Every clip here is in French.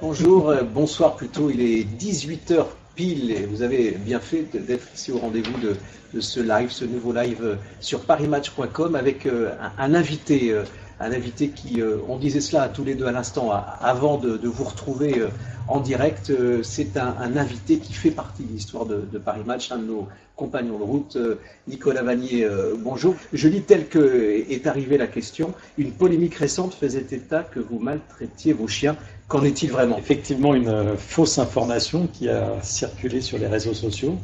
Bonjour, bonsoir plutôt, il est 18h pile et vous avez bien fait d'être ici au rendez-vous de ce live, ce nouveau live sur parismatch.com avec un invité qui, on disait cela tous les deux à l'instant, avant de vous retrouver en direct, c'est un invité qui fait partie de l'histoire de Paris Match, un de nos compagnons de route, Nicolas Vanier, bonjour. Je lis tel que est arrivée la question, une polémique récente faisait état que vous maltraitiez vos chiens. Qu'en est-il vraiment? Effectivement, une fausse information qui a circulé sur les réseaux sociaux,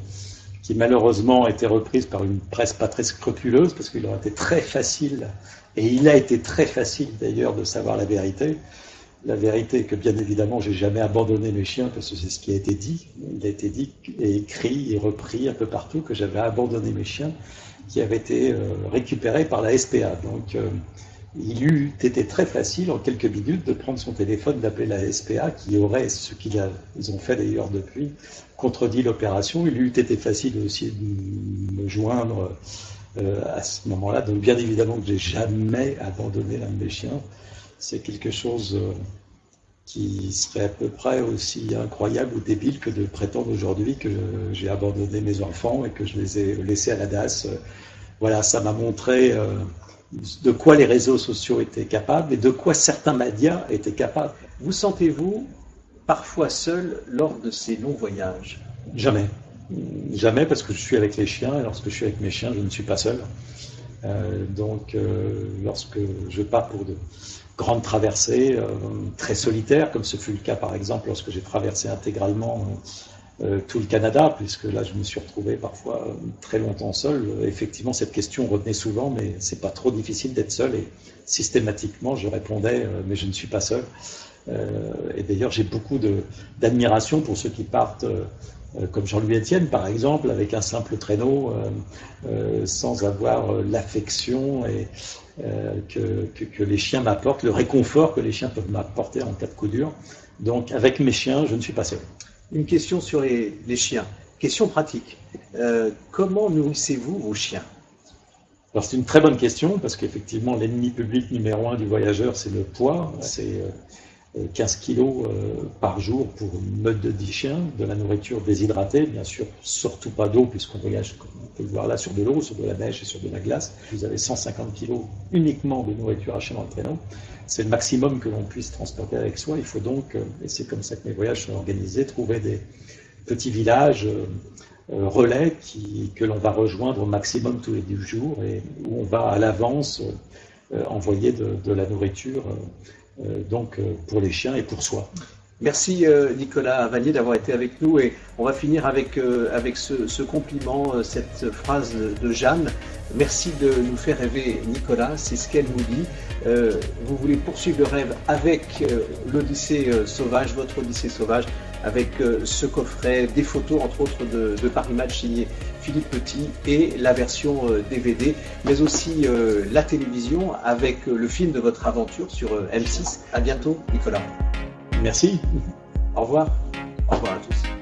qui malheureusement a été reprise par une presse pas très scrupuleuse, parce qu'il aurait été très facile, et il a été très facile d'ailleurs de savoir la vérité. La vérité est que bien évidemment, j'ai jamais abandonné mes chiens, parce que c'est ce qui a été dit. Il a été dit et écrit et repris un peu partout que j'avais abandonné mes chiens qui avaient été récupérés par la SPA. Donc, il eût été très facile en quelques minutes de prendre son téléphone, d'appeler la SPA qui aurait, ce qu'ils ont fait d'ailleurs depuis, contredit l'opération. Il eût été facile aussi de me joindre à ce moment-là. Donc bien évidemment que j'ai jamais abandonné l'un de mes chiens. C'est quelque chose qui serait à peu près aussi incroyable ou débile que de prétendre aujourd'hui que j'ai abandonné mes enfants et que je les ai laissés à la DAS. Voilà, ça m'a montré de quoi les réseaux sociaux étaient capables et de quoi certains médias étaient capables. Vous sentez-vous parfois seul lors de ces longs voyages? Jamais. Jamais, parce que je suis avec les chiens, et lorsque je suis avec mes chiens, je ne suis pas seul. Lorsque je pars pour de grandes traversées, très solitaires, comme ce fut le cas par exemple lorsque j'ai traversé intégralement tout le Canada, puisque là je me suis retrouvé parfois très longtemps seul. Effectivement, cette question revenait souvent, mais c'est pas trop difficile d'être seul, et systématiquement je répondais mais je ne suis pas seul. Et d'ailleurs j'ai beaucoup d'admiration pour ceux qui partent comme Jean-Louis Etienne par exemple, avec un simple traîneau, sans avoir l'affection et que les chiens m'apportent, le réconfort que les chiens peuvent m'apporter en cas de coup dur. Donc avec mes chiens, je ne suis pas seul. Une question sur les chiens. Question pratique. Comment nourrissez-vous vos chiens? Alors c'est une très bonne question, parce qu'effectivement l'ennemi public numéro 1 du voyageur, c'est le poids. C'est 15 kilos par jour pour une meute de 10 chiens, de la nourriture déshydratée, bien sûr, surtout pas d'eau, puisqu'on voyage, comme on peut le voir là, sur de l'eau, sur de la neige et sur de la glace. Vous avez 150 kilos uniquement de nourriture hachée dans le traîneau. C'est le maximum que l'on puisse transporter avec soi. Il faut donc, et c'est comme ça que mes voyages sont organisés, trouver des petits villages relais que l'on va rejoindre au maximum tous les 10 jours, et où on va à l'avance envoyer de la nourriture pour les chiens et pour soi. Merci Nicolas Vanier d'avoir été avec nous, et on va finir avec ce compliment, cette phrase de Jeanne. Merci de nous faire rêver, Nicolas, c'est ce qu'elle nous dit. Vous voulez poursuivre le rêve avec l'Odyssée sauvage, votre Odyssée sauvage, avec ce coffret, des photos entre autres de Paris Match signé Philippe Petit, et la version DVD, mais aussi la télévision avec le film de votre aventure sur M6. À bientôt, Nicolas. Merci. Au revoir. Au revoir à tous.